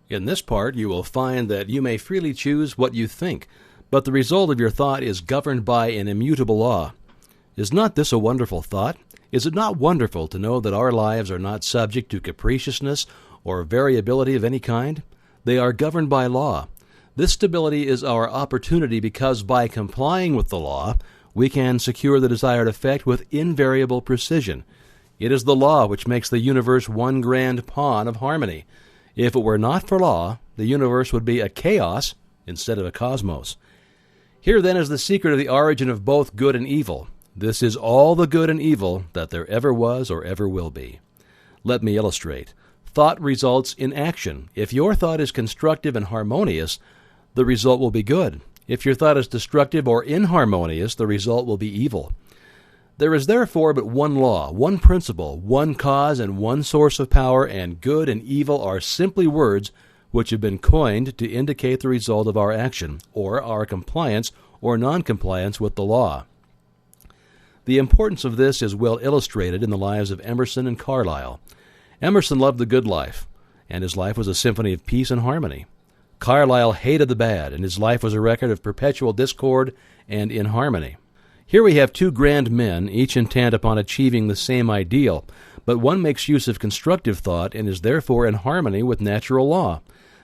In this part, you will find that you may freely choose what you think, but the result of your thought is governed by an immutable law. Is not this a wonderful thought? Is it not wonderful to know that our lives are not subject to capriciousness or variability of any kind? They are governed by law. This stability is our opportunity because by complying with the law, we can secure the desired effect with invariable precision. It is the law which makes the universe one grand pawn of harmony. If it were not for law, the universe would be a chaos instead of a cosmos. Here then is the secret of the origin of both good and evil. This is all the good and evil that there ever was or ever will be. Let me illustrate. Thought results in action. If your thought is constructive and harmonious, the result will be good. If your thought is destructive or inharmonious, the result will be evil. There is therefore but one law, one principle, one cause, and one source of power, and good and evil are simply words which have been coined to indicate the result of our action, or our compliance or noncompliance with the law. The importance of this is well illustrated in the lives of Emerson and Carlyle. Emerson loved the good life, and his life was a symphony of peace and harmony. Carlyle hated the bad, and his life was a record of perpetual discord and inharmony. Here we have two grand men, each intent upon achieving the same ideal, but one makes use of constructive thought and is therefore in harmony with natural law.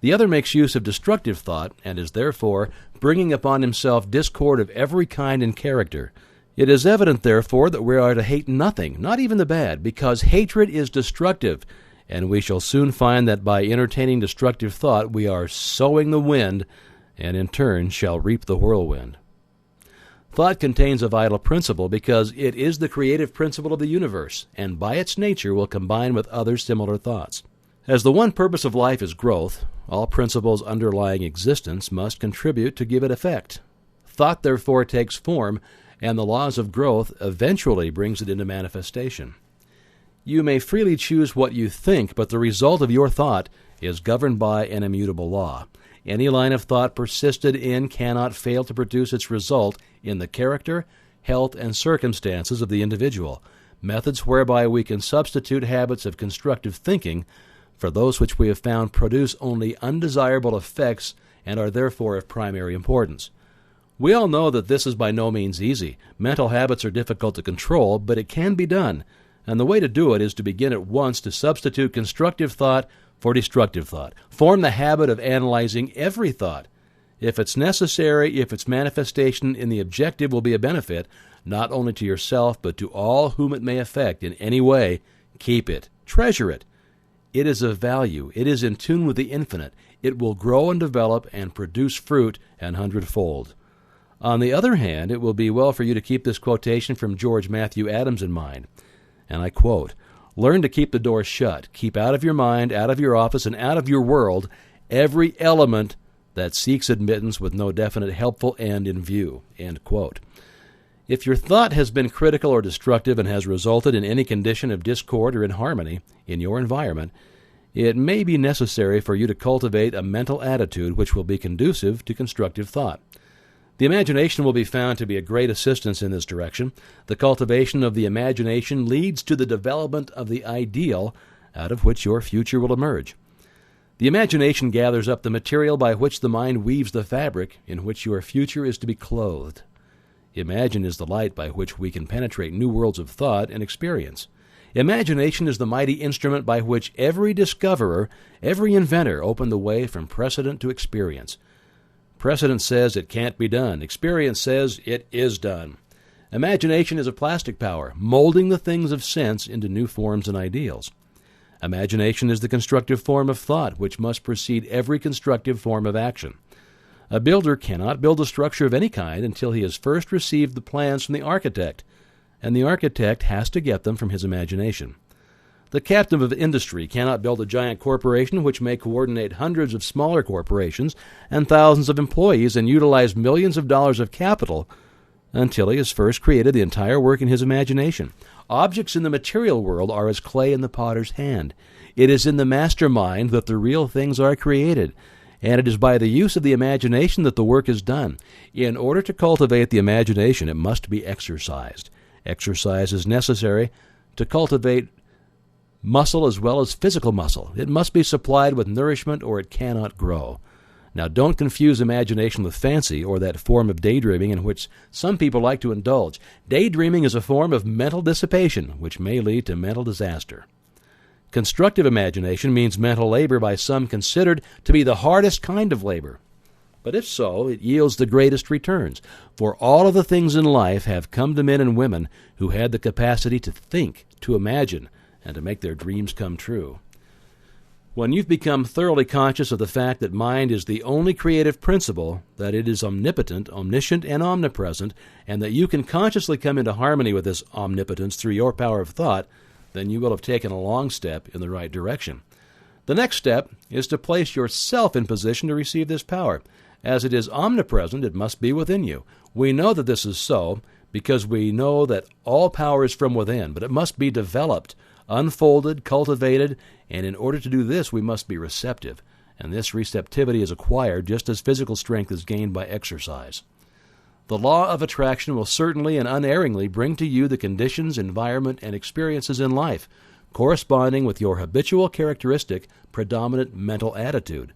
The other makes use of destructive thought and is therefore bringing upon himself discord of every kind and character. It is evident, therefore, that we are to hate nothing, not even the bad, because hatred is destructive, and we shall soon find that by entertaining destructive thought we are sowing the wind, and in turn shall reap the whirlwind. Thought contains a vital principle because it is the creative principle of the universe, and by its nature will combine with other similar thoughts. As the one purpose of life is growth, all principles underlying existence must contribute to give it effect. Thought therefore takes form, and the laws of growth eventually brings it into manifestation. You may freely choose what you think, but the result of your thought is governed by an immutable law. Any line of thought persisted in cannot fail to produce its result in the character, health, and circumstances of the individual. Methods whereby we can substitute habits of constructive thinking for those which we have found produce only undesirable effects and are therefore of primary importance. We all know that this is by no means easy. Mental habits are difficult to control, but it can be done, and the way to do it is to begin at once to substitute constructive thought for destructive thought. Form the habit of analyzing every thought. If it's necessary, if its manifestation in the objective will be a benefit, not only to yourself, but to all whom it may affect in any way, keep it. Treasure it. It is of value. It is in tune with the infinite. It will grow and develop and produce fruit an hundredfold. On the other hand, it will be well for you to keep this quotation from George Matthew Adams in mind. And I quote, "Learn to keep the door shut. Keep out of your mind, out of your office, and out of your world every element that seeks admittance with no definite helpful end in view." End quote. If your thought has been critical or destructive and has resulted in any condition of discord or inharmony in your environment, it may be necessary for you to cultivate a mental attitude which will be conducive to constructive thought. The imagination will be found to be a great assistance in this direction. The cultivation of the imagination leads to the development of the ideal out of which your future will emerge. The imagination gathers up the material by which the mind weaves the fabric in which your future is to be clothed. Imagine is the light by which we can penetrate new worlds of thought and experience. Imagination is the mighty instrument by which every discoverer, every inventor opened the way from precedent to experience. Precedent says it can't be done. Experience says it is done. Imagination is a plastic power, molding the things of sense into new forms and ideals. Imagination is the constructive form of thought, which must precede every constructive form of action. A builder cannot build a structure of any kind until he has first received the plans from the architect, and the architect has to get them from his imagination. The captain of industry cannot build a giant corporation which may coordinate hundreds of smaller corporations and thousands of employees and utilize millions of dollars of capital until he has first created the entire work in his imagination. Objects in the material world are as clay in the potter's hand. It is in the master mind that the real things are created, and it is by the use of the imagination that the work is done. In order to cultivate the imagination, it must be exercised. Exercise is necessary to cultivate muscle as well as physical muscle. It must be supplied with nourishment or it cannot grow. Now, don't confuse imagination with fancy or that form of daydreaming in which some people like to indulge. Daydreaming is a form of mental dissipation, which may lead to mental disaster. Constructive imagination means mental labor by some considered to be the hardest kind of labor. But if so, it yields the greatest returns, for all of the things in life have come to men and women who had the capacity to think, to imagine, and to make their dreams come true. When you've become thoroughly conscious of the fact that mind is the only creative principle, that it is omnipotent, omniscient, and omnipresent, and that you can consciously come into harmony with this omnipotence through your power of thought, then you will have taken a long step in the right direction. The next step is to place yourself in position to receive this power. As it is omnipresent, it must be within you. We know that this is so because we know that all power is from within, but it must be developed, unfolded, cultivated, and in order to do this, we must be receptive. And this receptivity is acquired just as physical strength is gained by exercise. The law of attraction will certainly and unerringly bring to you the conditions, environment, and experiences in life corresponding with your habitual characteristic, predominant mental attitude.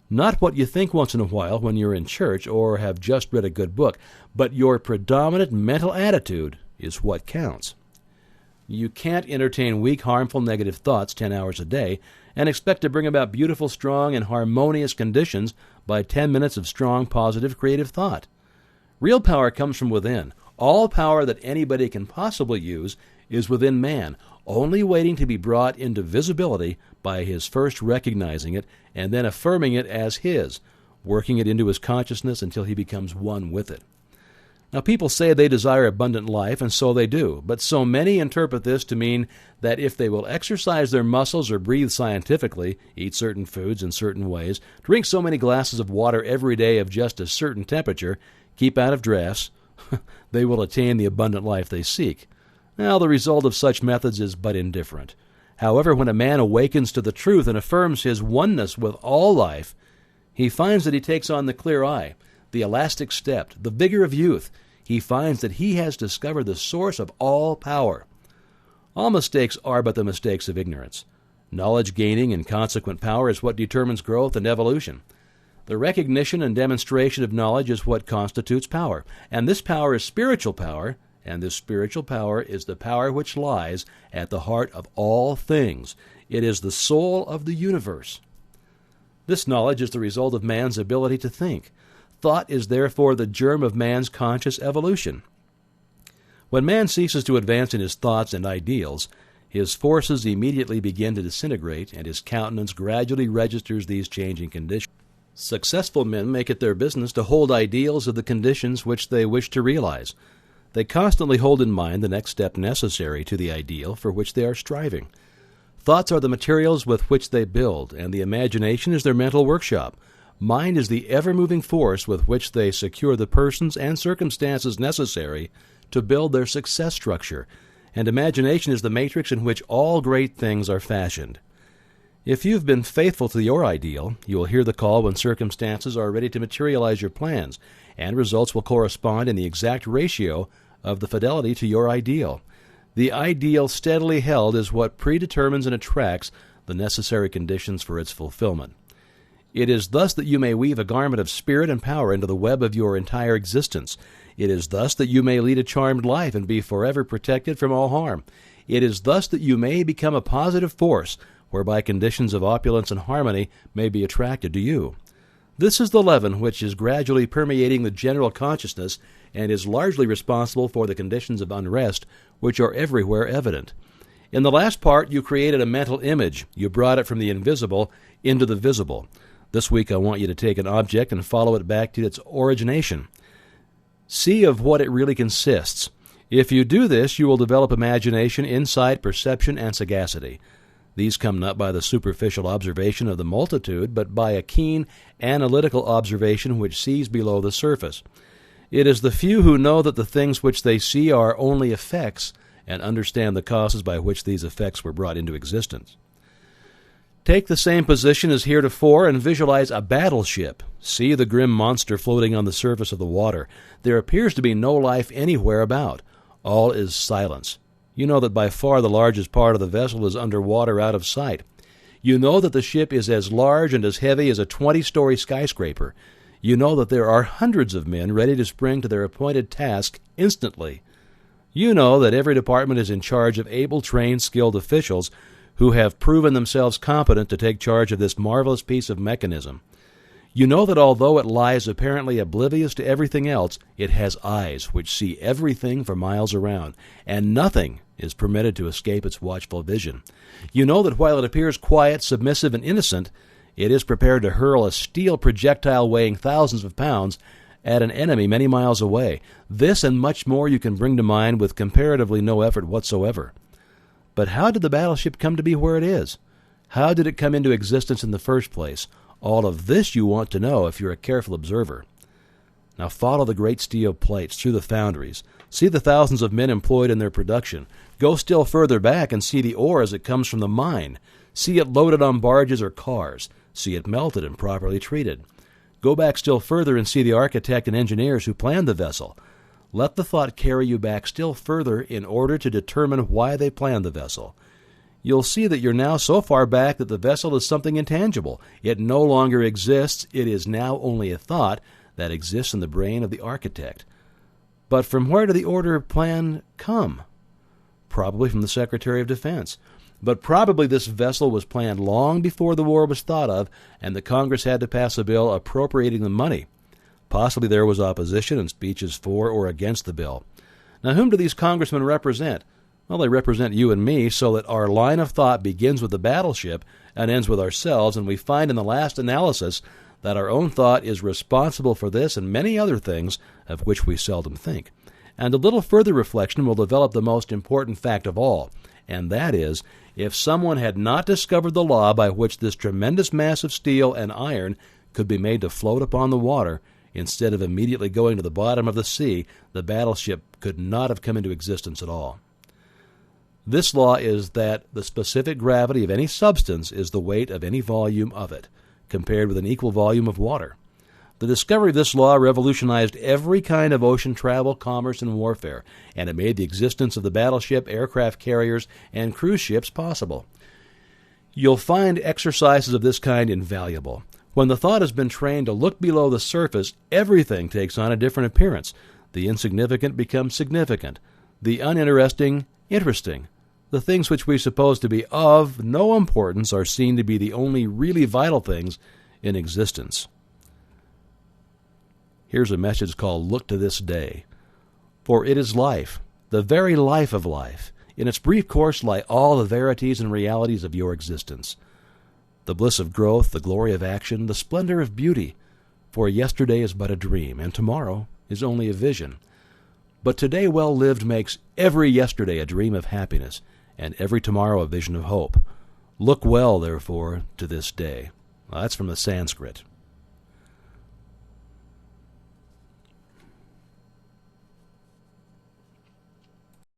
Not what you think once in a while when you're in church or have just read a good book, but your predominant mental attitude is what counts. You can't entertain weak, harmful, negative thoughts 10 hours a day and expect to bring about beautiful, strong, and harmonious conditions by 10 minutes of strong, positive, creative thought. Real power comes from within. All power that anybody can possibly use is within man, only waiting to be brought into visibility by his first recognizing it and then affirming it as his, working it into his consciousness until he becomes one with it. Now, people say they desire abundant life, and so they do, but so many interpret this to mean that if they will exercise their muscles or breathe scientifically, eat certain foods in certain ways, drink so many glasses of water every day of just a certain temperature, keep out of drafts, they will attain the abundant life they seek. Now, the result of such methods is but indifferent. However, when a man awakens to the truth and affirms his oneness with all life, he finds that he takes on the clear eye, the elastic step, the vigor of youth. He finds that he has discovered the source of all power. All mistakes are but the mistakes of ignorance. Knowledge gaining and consequent power is what determines growth and evolution. The recognition and demonstration of knowledge is what constitutes power, and this power is spiritual power, and this spiritual power is the power which lies at the heart of all things. It is the soul of the universe. This knowledge is the result of man's ability to think. Thought is therefore the germ of man's conscious evolution. When man ceases to advance in his thoughts and ideals, his forces immediately begin to disintegrate, and his countenance gradually registers these changing conditions. Successful men make it their business to hold ideals of the conditions which they wish to realize. They constantly hold in mind the next step necessary to the ideal for which they are striving. Thoughts are the materials with which they build, and the imagination is their mental workshop. Mind is the ever-moving force with which they secure the persons and circumstances necessary to build their success structure, and imagination is the matrix in which all great things are fashioned. If you've been faithful to your ideal, you will hear the call when circumstances are ready to materialize your plans, and results will correspond in the exact ratio of the fidelity to your ideal. The ideal steadily held is what predetermines and attracts the necessary conditions for its fulfillment. It is thus that you may weave a garment of spirit and power into the web of your entire existence. It is thus that you may lead a charmed life and be forever protected from all harm. It is thus that you may become a positive force, whereby conditions of opulence and harmony may be attracted to you. This is the leaven which is gradually permeating the general consciousness and is largely responsible for the conditions of unrest which are everywhere evident. In the last part, you created a mental image. You brought it from the invisible into the visible. This week I want you to take an object and follow it back to its origination. See of what it really consists. If you do this, you will develop imagination, insight, perception, and sagacity. These come not by the superficial observation of the multitude, but by a keen, analytical observation which sees below the surface. It is the few who know that the things which they see are only effects and understand the causes by which these effects were brought into existence. Take the same position as heretofore and visualize a battleship. See the grim monster floating on the surface of the water. There appears to be no life anywhere about. All is silence. You know that by far the largest part of the vessel is underwater out of sight. You know that the ship is as large and as heavy as a 20-story skyscraper. You know that there are hundreds of men ready to spring to their appointed task instantly. You know that every department is in charge of able, trained, skilled officials who have proven themselves competent to take charge of this marvelous piece of mechanism. You know that although it lies apparently oblivious to everything else, it has eyes which see everything for miles around, and nothing is permitted to escape its watchful vision. You know that while it appears quiet, submissive, and innocent, it is prepared to hurl a steel projectile weighing thousands of pounds at an enemy many miles away. This and much more you can bring to mind with comparatively no effort whatsoever. But how did the battleship come to be where it is? How did it come into existence in the first place? All of this you want to know if you're a careful observer. Now follow the great steel plates through the foundries. See the thousands of men employed in their production. Go still further back and see the ore as it comes from the mine. See it loaded on barges or cars. See it melted and properly treated. Go back still further and see the architect and engineers who planned the vessel. Let the thought carry you back still further in order to determine why they planned the vessel. You'll see that you're now so far back that the vessel is something intangible. It no longer exists. It is now only a thought that exists in the brain of the architect. But from where did the order plan come? Probably from the Secretary of Defense. But probably this vessel was planned long before the war was thought of, and the Congress had to pass a bill appropriating the money. Possibly there was opposition and speeches for or against the bill. Now, whom do these congressmen represent? Well, they represent you and me, so that our line of thought begins with the battleship and ends with ourselves, and we find in the last analysis that our own thought is responsible for this and many other things of which we seldom think. And a little further reflection will develop the most important fact of all, and that is, if someone had not discovered the law by which this tremendous mass of steel and iron could be made to float upon the water, instead of immediately going to the bottom of the sea, the battleship could not have come into existence at all. This law is that the specific gravity of any substance is the weight of any volume of it, compared with an equal volume of water. The discovery of this law revolutionized every kind of ocean travel, commerce, and warfare, and it made the existence of the battleship, aircraft carriers, and cruise ships possible. You'll find exercises of this kind invaluable. When the thought has been trained to look below the surface, everything takes on a different appearance. The insignificant becomes significant. The uninteresting, interesting. The things which we suppose to be of no importance are seen to be the only really vital things in existence. Here's a message called Look to This Day. For it is life, the very life of life. In its brief course lie all the verities and realities of your existence. The bliss of growth, the glory of action, the splendor of beauty. For yesterday is but a dream, and tomorrow is only a vision. But today well lived makes every yesterday a dream of happiness, and every tomorrow a vision of hope. Look well, therefore, to this day. Well, that's from the Sanskrit.